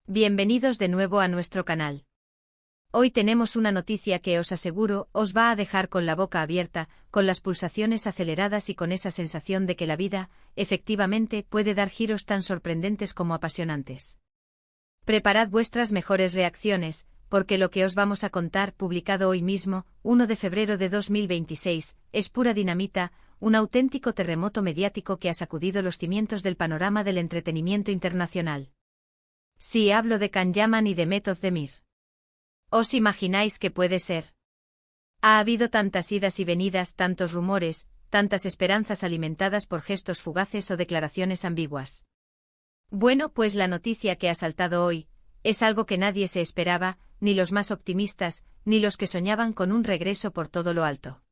Bienvenidos de nuevo a nuestro canal. Hoy tenemos una noticia que os aseguro os va a dejar con la boca abierta, con las pulsaciones aceleradas y con esa sensación de que la vida, efectivamente, puede dar giros tan sorprendentes como apasionantes. Preparad vuestras mejores reacciones, porque lo que os vamos a contar, publicado hoy mismo, 1 de febrero de 2026, es pura dinamita, un auténtico terremoto mediático que ha sacudido los cimientos del panorama del entretenimiento internacional. Sí, hablo de Can Yaman y de Method Demir. ¿Os imagináis qué puede ser? Ha habido tantas idas y venidas, tantos rumores, tantas esperanzas alimentadas por gestos fugaces o declaraciones ambiguas. Bueno, pues la noticia que ha saltado hoy es algo que nadie se esperaba, ni los más optimistas, ni los que soñaban con un regreso por todo lo alto.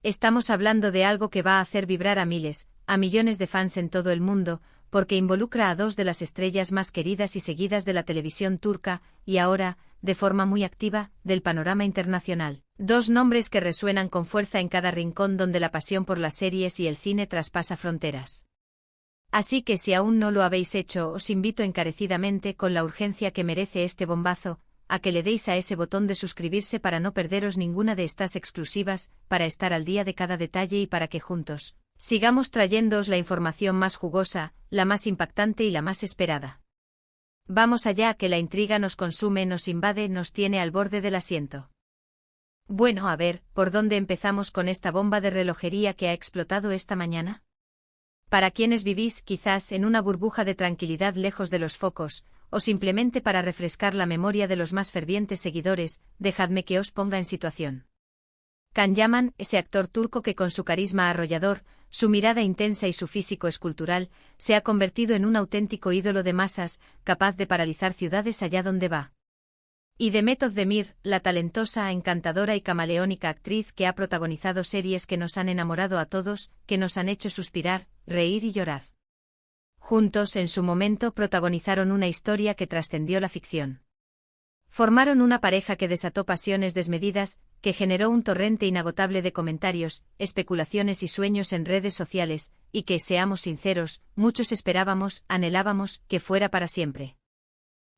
Estamos hablando de algo que va a hacer vibrar a miles, a millones de fans en todo el mundo, porque involucra a dos de las estrellas más queridas y seguidas de la televisión turca, y ahora, de forma muy activa, del panorama internacional. Dos nombres que resuenan con fuerza en cada rincón donde la pasión por las series y el cine traspasa fronteras. Así que si aún no lo habéis hecho, os invito encarecidamente, con la urgencia que merece este bombazo, a que le deis a ese botón de suscribirse para no perderos ninguna de estas exclusivas, para estar al día de cada detalle y para que juntos sigamos trayéndoos la información más jugosa, la más impactante y la más esperada. Vamos allá, que la intriga nos consume, nos invade, nos tiene al borde del asiento. Bueno, a ver, ¿por dónde empezamos con esta bomba de relojería que ha explotado esta mañana? Para quienes vivís, quizás, en una burbuja de tranquilidad lejos de los focos, o simplemente para refrescar la memoria de los más fervientes seguidores, dejadme que os ponga en situación. Can Yaman, ese actor turco que con su carisma arrollador, su mirada intensa y su físico escultural, se ha convertido en un auténtico ídolo de masas, capaz de paralizar ciudades allá donde va. Y de Method Demir, la talentosa, encantadora y camaleónica actriz que ha protagonizado series que nos han enamorado a todos, que nos han hecho suspirar, reír y llorar. Juntos, en su momento, protagonizaron una historia que trascendió la ficción. Formaron una pareja que desató pasiones desmedidas, que generó un torrente inagotable de comentarios, especulaciones y sueños en redes sociales, y que, seamos sinceros, muchos esperábamos, anhelábamos, que fuera para siempre.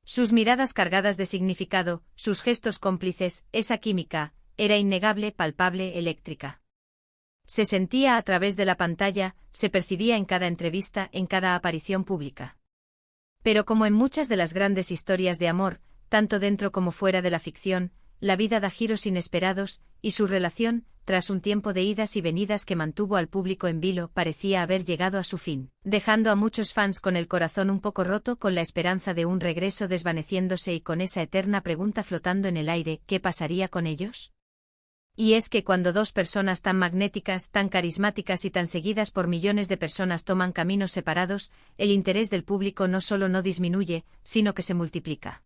Sus miradas cargadas de significado, sus gestos cómplices, esa química, era innegable, palpable, eléctrica. Se sentía a través de la pantalla, se percibía en cada entrevista, en cada aparición pública. Pero como en muchas de las grandes historias de amor, tanto dentro como fuera de la ficción, la vida da giros inesperados, y su relación, tras un tiempo de idas y venidas que mantuvo al público en vilo, parecía haber llegado a su fin, dejando a muchos fans con el corazón un poco roto, con la esperanza de un regreso desvaneciéndose y con esa eterna pregunta flotando en el aire: ¿qué pasaría con ellos? Y es que cuando dos personas tan magnéticas, tan carismáticas y tan seguidas por millones de personas toman caminos separados, el interés del público no solo no disminuye, sino que se multiplica.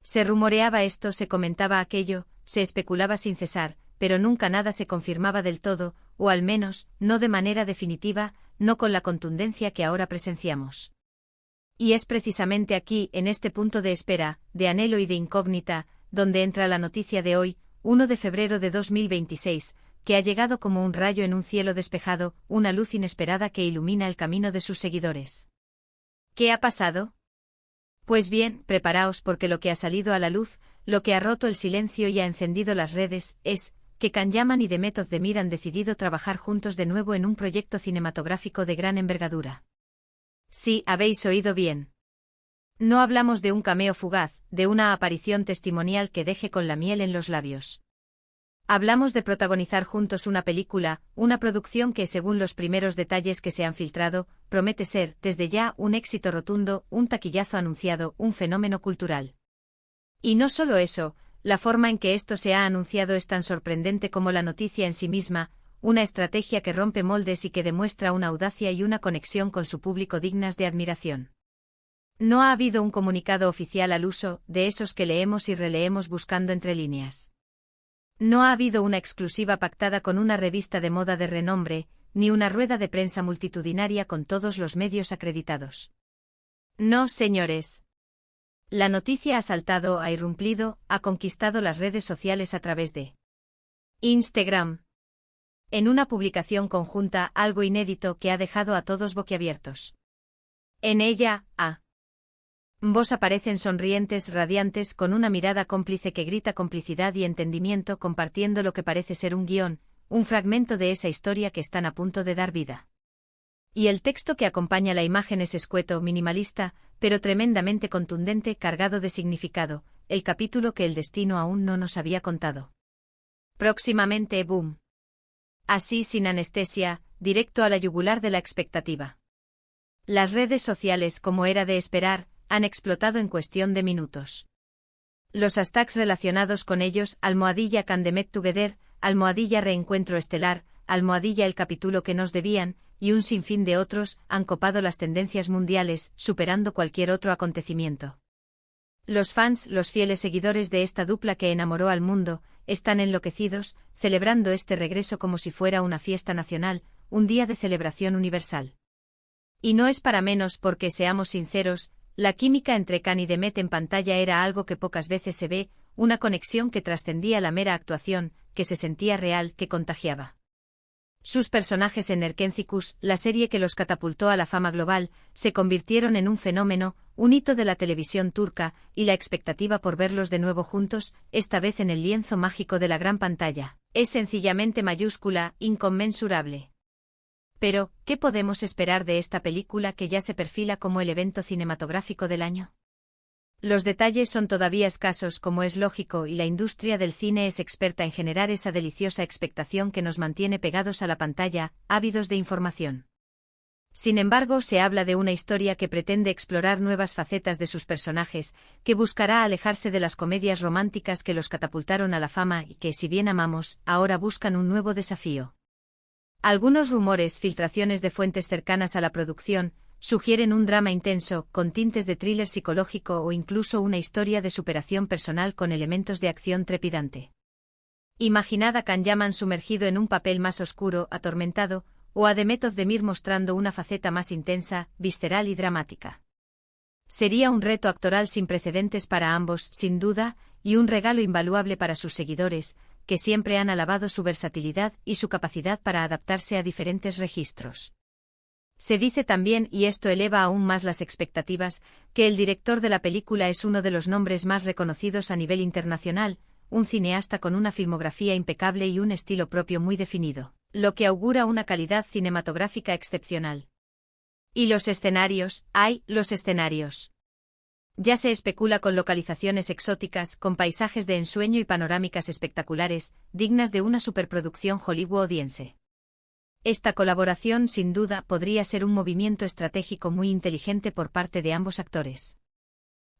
Se rumoreaba esto, se comentaba aquello, se especulaba sin cesar, pero nunca nada se confirmaba del todo, o al menos, no de manera definitiva, no con la contundencia que ahora presenciamos. Y es precisamente aquí, en este punto de espera, de anhelo y de incógnita, donde entra la noticia de hoy, 1 de febrero de 2026, que ha llegado como un rayo en un cielo despejado, una luz inesperada que ilumina el camino de sus seguidores. ¿Qué ha pasado? Pues bien, preparaos, porque lo que ha salido a la luz, lo que ha roto el silencio y ha encendido las redes, es que Can Yaman y The Method Demir han decidido trabajar juntos de nuevo en un proyecto cinematográfico de gran envergadura. Sí, habéis oído bien. No hablamos de un cameo fugaz, de una aparición testimonial que deje con la miel en los labios. Hablamos de protagonizar juntos una película, una producción que, según los primeros detalles que se han filtrado, promete ser, desde ya, un éxito rotundo, un taquillazo anunciado, un fenómeno cultural. Y no solo eso, la forma en que esto se ha anunciado es tan sorprendente como la noticia en sí misma, una estrategia que rompe moldes y que demuestra una audacia y una conexión con su público dignas de admiración. No ha habido un comunicado oficial al uso, de esos que leemos y releemos buscando entre líneas. No ha habido una exclusiva pactada con una revista de moda de renombre, ni una rueda de prensa multitudinaria con todos los medios acreditados. No, señores. La noticia ha saltado, ha irrumpido, ha conquistado las redes sociales a través de Instagram. En una publicación conjunta, algo inédito que ha dejado a todos boquiabiertos. En ella, Vos aparecen sonrientes, radiantes, con una mirada cómplice que grita complicidad y entendimiento, compartiendo lo que parece ser un guión, un fragmento de esa historia que están a punto de dar vida. Y el texto que acompaña la imagen es escueto, minimalista, pero tremendamente contundente, cargado de significado, el capítulo que el destino aún no nos había contado. Próximamente, boom. Así, sin anestesia, directo a la yugular de la expectativa. Las redes sociales, como era de esperar, han explotado en cuestión de minutos. Los hashtags relacionados con ellos, almohadilla Can The Met Together, almohadilla Reencuentro Estelar, almohadilla El Capítulo que nos debían, y un sinfín de otros, han copado las tendencias mundiales, superando cualquier otro acontecimiento. Los fans, los fieles seguidores de esta dupla que enamoró al mundo, están enloquecidos, celebrando este regreso como si fuera una fiesta nacional, un día de celebración universal. Y no es para menos porque, seamos sinceros, la química entre Can y Demet en pantalla era algo que pocas veces se ve, una conexión que trascendía la mera actuación, que se sentía real, que contagiaba. Sus personajes en Erkencicus, la serie que los catapultó a la fama global, se convirtieron en un fenómeno, un hito de la televisión turca, y la expectativa por verlos de nuevo juntos, esta vez en el lienzo mágico de la gran pantalla, es sencillamente mayúscula, inconmensurable. Pero, ¿qué podemos esperar de esta película que ya se perfila como el evento cinematográfico del año? Los detalles son todavía escasos, como es lógico, y la industria del cine es experta en generar esa deliciosa expectación que nos mantiene pegados a la pantalla, ávidos de información. Sin embargo, se habla de una historia que pretende explorar nuevas facetas de sus personajes, que buscará alejarse de las comedias románticas que los catapultaron a la fama y que, si bien amamos, ahora buscan un nuevo desafío. Algunos rumores, filtraciones de fuentes cercanas a la producción, sugieren un drama intenso, con tintes de thriller psicológico o incluso una historia de superación personal con elementos de acción trepidante. Imaginad a Can Yaman sumergido en un papel más oscuro, atormentado, o a Demet Özdemir mostrando una faceta más intensa, visceral y dramática. Sería un reto actoral sin precedentes para ambos, sin duda, y un regalo invaluable para sus seguidores, que siempre han alabado su versatilidad y su capacidad para adaptarse a diferentes registros. Se dice también, y esto eleva aún más las expectativas, que el director de la película es uno de los nombres más reconocidos a nivel internacional, un cineasta con una filmografía impecable y un estilo propio muy definido, lo que augura una calidad cinematográfica excepcional. ¿Y los escenarios? ¡Ay, los escenarios! Ya se especula con localizaciones exóticas, con paisajes de ensueño y panorámicas espectaculares, dignas de una superproducción hollywoodiense. Esta colaboración, sin duda, podría ser un movimiento estratégico muy inteligente por parte de ambos actores.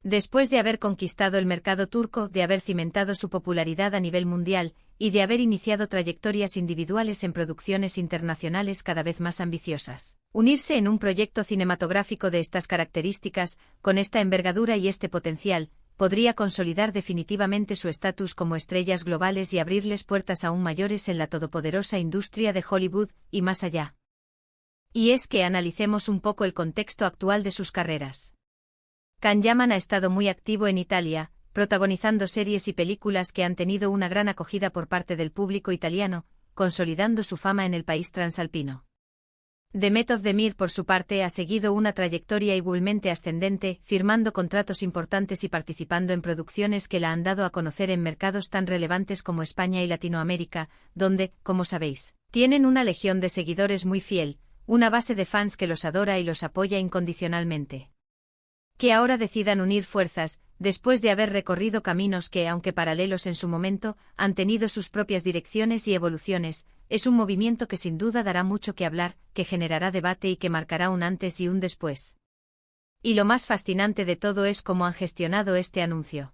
Después de haber conquistado el mercado turco, de haber cimentado su popularidad a nivel mundial, y de haber iniciado trayectorias individuales en producciones internacionales cada vez más ambiciosas, unirse en un proyecto cinematográfico de estas características, con esta envergadura y este potencial, podría consolidar definitivamente su estatus como estrellas globales y abrirles puertas aún mayores en la todopoderosa industria de Hollywood, y más allá. Y es que analicemos un poco el contexto actual de sus carreras. Can Yaman ha estado muy activo en Italia, protagonizando series y películas que han tenido una gran acogida por parte del público italiano, consolidando su fama en el país transalpino. Demet Özdemir, por su parte, ha seguido una trayectoria igualmente ascendente, firmando contratos importantes y participando en producciones que la han dado a conocer en mercados tan relevantes como España y Latinoamérica, donde, como sabéis, tienen una legión de seguidores muy fiel, una base de fans que los adora y los apoya incondicionalmente. Que ahora decidan unir fuerzas, después de haber recorrido caminos que, aunque paralelos en su momento, han tenido sus propias direcciones y evoluciones, es un movimiento que sin duda dará mucho que hablar, que generará debate y que marcará un antes y un después. Y lo más fascinante de todo es cómo han gestionado este anuncio.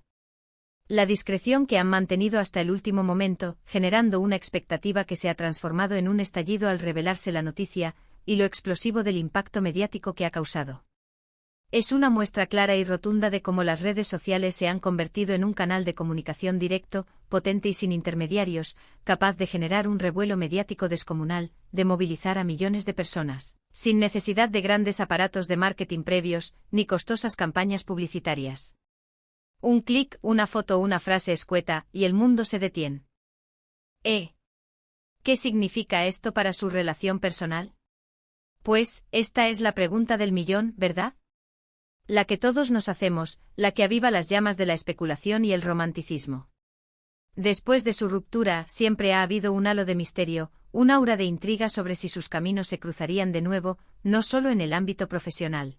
La discreción que han mantenido hasta el último momento, generando una expectativa que se ha transformado en un estallido al revelarse la noticia, y lo explosivo del impacto mediático que ha causado. Es una muestra clara y rotunda de cómo las redes sociales se han convertido en un canal de comunicación directo, potente y sin intermediarios, capaz de generar un revuelo mediático descomunal, de movilizar a millones de personas, sin necesidad de grandes aparatos de marketing previos, ni costosas campañas publicitarias. Un clic, una foto o una frase escueta, y el mundo se detiene. ¿Qué significa esto para su relación personal? Pues, esta es la pregunta del millón, ¿verdad? La que todos nos hacemos, la que aviva las llamas de la especulación y el romanticismo. Después de su ruptura, siempre ha habido un halo de misterio, un aura de intriga sobre si sus caminos se cruzarían de nuevo, no solo en el ámbito profesional.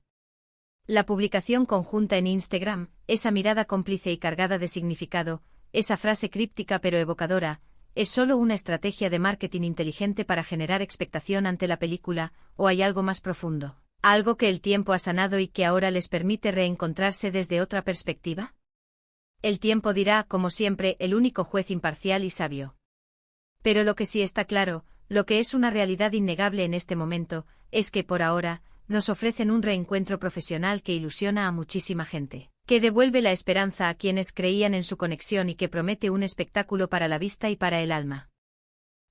La publicación conjunta en Instagram, esa mirada cómplice y cargada de significado, esa frase críptica pero evocadora, ¿es solo una estrategia de marketing inteligente para generar expectación ante la película, o hay algo más profundo? ¿Algo que el tiempo ha sanado y que ahora les permite reencontrarse desde otra perspectiva? El tiempo dirá, como siempre, el único juez imparcial y sabio. Pero lo que sí está claro, lo que es una realidad innegable en este momento, es que por ahora, nos ofrecen un reencuentro profesional que ilusiona a muchísima gente, que devuelve la esperanza a quienes creían en su conexión y que promete un espectáculo para la vista y para el alma.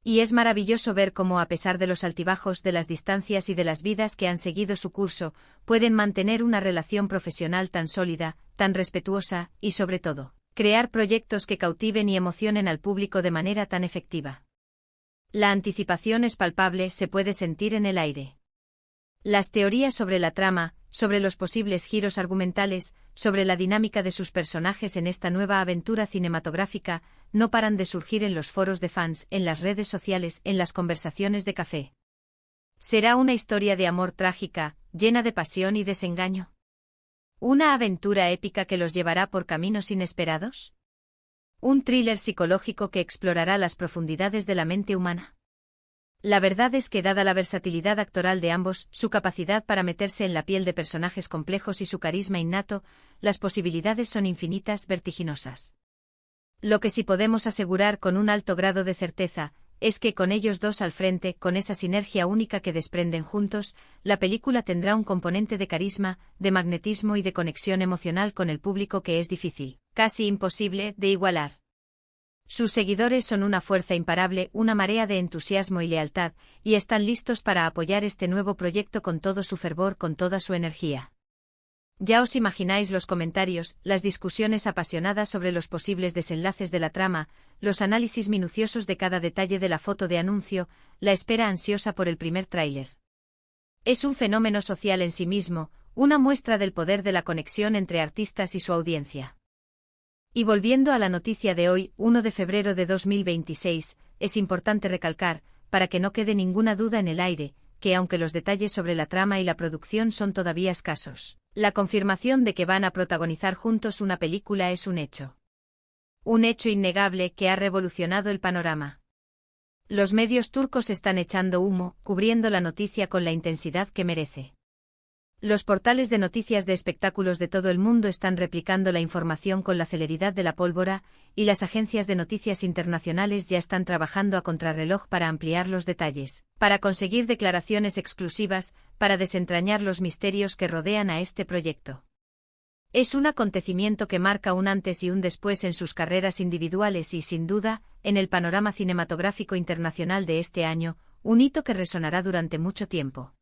Y es maravilloso ver cómo, a pesar de los altibajos, de las distancias y de las vidas que han seguido su curso, pueden mantener una relación profesional tan sólida, tan respetuosa, y sobre todo, crear proyectos que cautiven y emocionen al público de manera tan efectiva. La anticipación es palpable, se puede sentir en el aire. Las teorías sobre la trama, sobre los posibles giros argumentales, sobre la dinámica de sus personajes en esta nueva aventura cinematográfica, no paran de surgir en los foros de fans, en las redes sociales, en las conversaciones de café. ¿Será una historia de amor trágica, llena de pasión y desengaño? ¿Una aventura épica que los llevará por caminos inesperados? ¿Un thriller psicológico que explorará las profundidades de la mente humana? La verdad es que, dada la versatilidad actoral de ambos, su capacidad para meterse en la piel de personajes complejos y su carisma innato, las posibilidades son infinitas, vertiginosas. Lo que sí podemos asegurar con un alto grado de certeza, es que con ellos dos al frente, con esa sinergia única que desprenden juntos, la película tendrá un componente de carisma, de magnetismo y de conexión emocional con el público que es difícil, casi imposible, de igualar. Sus seguidores son una fuerza imparable, una marea de entusiasmo y lealtad, y están listos para apoyar este nuevo proyecto con todo su fervor, con toda su energía. Ya os imagináis los comentarios, las discusiones apasionadas sobre los posibles desenlaces de la trama, los análisis minuciosos de cada detalle de la foto de anuncio, la espera ansiosa por el primer tráiler. Es un fenómeno social en sí mismo, una muestra del poder de la conexión entre artistas y su audiencia. Y volviendo a la noticia de hoy, 1 de febrero de 2026, es importante recalcar, para que no quede ninguna duda en el aire, que aunque los detalles sobre la trama y la producción son todavía escasos, la confirmación de que van a protagonizar juntos una película es un hecho. Un hecho innegable que ha revolucionado el panorama. Los medios turcos están echando humo, cubriendo la noticia con la intensidad que merece. Los portales de noticias de espectáculos de todo el mundo están replicando la información con la celeridad de la pólvora, y las agencias de noticias internacionales ya están trabajando a contrarreloj para ampliar los detalles, para conseguir declaraciones exclusivas, para desentrañar los misterios que rodean a este proyecto. Es un acontecimiento que marca un antes y un después en sus carreras individuales y, sin duda, en el panorama cinematográfico internacional de este año, un hito que resonará durante mucho tiempo.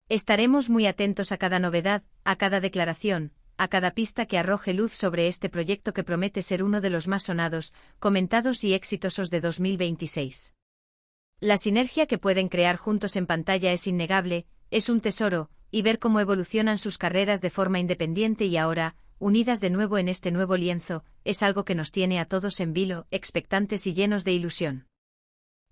Estaremos muy atentos a cada novedad, a cada declaración, a cada pista que arroje luz sobre este proyecto que promete ser uno de los más sonados, comentados y exitosos de 2026. La sinergia que pueden crear juntos en pantalla es innegable, es un tesoro, y ver cómo evolucionan sus carreras de forma independiente y ahora, unidas de nuevo en este nuevo lienzo, es algo que nos tiene a todos en vilo, expectantes y llenos de ilusión.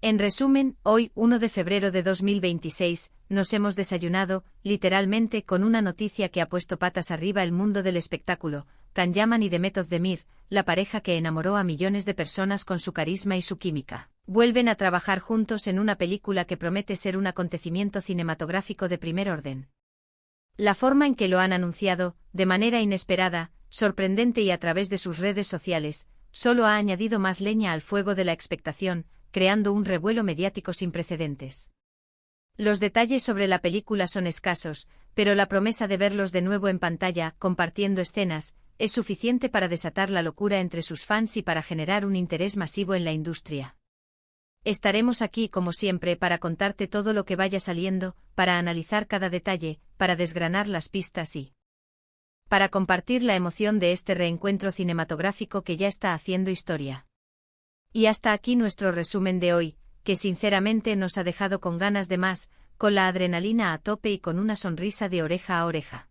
En resumen, hoy, 1 de febrero de 2026, nos hemos desayunado, literalmente, con una noticia que ha puesto patas arriba el mundo del espectáculo. Can Yaman y Demet Özdemir, la pareja que enamoró a millones de personas con su carisma y su química, vuelven a trabajar juntos en una película que promete ser un acontecimiento cinematográfico de primer orden. La forma en que lo han anunciado, de manera inesperada, sorprendente y a través de sus redes sociales, solo ha añadido más leña al fuego de la expectación, creando un revuelo mediático sin precedentes. Los detalles sobre la película son escasos, pero la promesa de verlos de nuevo en pantalla, compartiendo escenas, es suficiente para desatar la locura entre sus fans y para generar un interés masivo en la industria. Estaremos aquí como siempre para contarte todo lo que vaya saliendo, para analizar cada detalle, para desgranar las pistas y para compartir la emoción de este reencuentro cinematográfico que ya está haciendo historia. Y hasta aquí nuestro resumen de hoy, que sinceramente nos ha dejado con ganas de más, con la adrenalina a tope y con una sonrisa de oreja a oreja.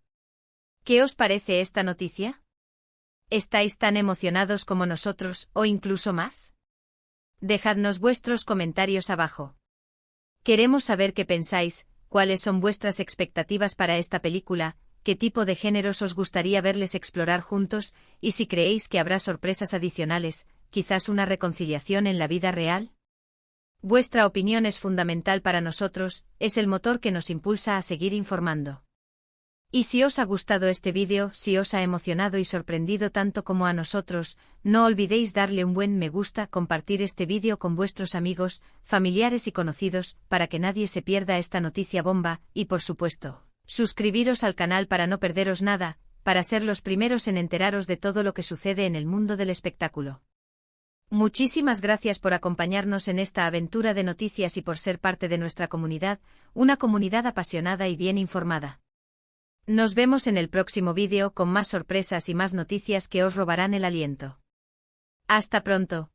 ¿Qué os parece esta noticia? ¿Estáis tan emocionados como nosotros, o incluso más? Dejadnos vuestros comentarios abajo. Queremos saber qué pensáis, cuáles son vuestras expectativas para esta película, qué tipo de géneros os gustaría verles explorar juntos, y si creéis que habrá sorpresas adicionales, quizás una reconciliación en la vida real. Vuestra opinión es fundamental para nosotros, es el motor que nos impulsa a seguir informando. Y si os ha gustado este vídeo, si os ha emocionado y sorprendido tanto como a nosotros, no olvidéis darle un buen me gusta, compartir este vídeo con vuestros amigos, familiares y conocidos, para que nadie se pierda esta noticia bomba, y por supuesto, suscribiros al canal para no perderos nada, para ser los primeros en enteraros de todo lo que sucede en el mundo del espectáculo. Muchísimas gracias por acompañarnos en esta aventura de noticias y por ser parte de nuestra comunidad, una comunidad apasionada y bien informada. Nos vemos en el próximo vídeo con más sorpresas y más noticias que os robarán el aliento. Hasta pronto.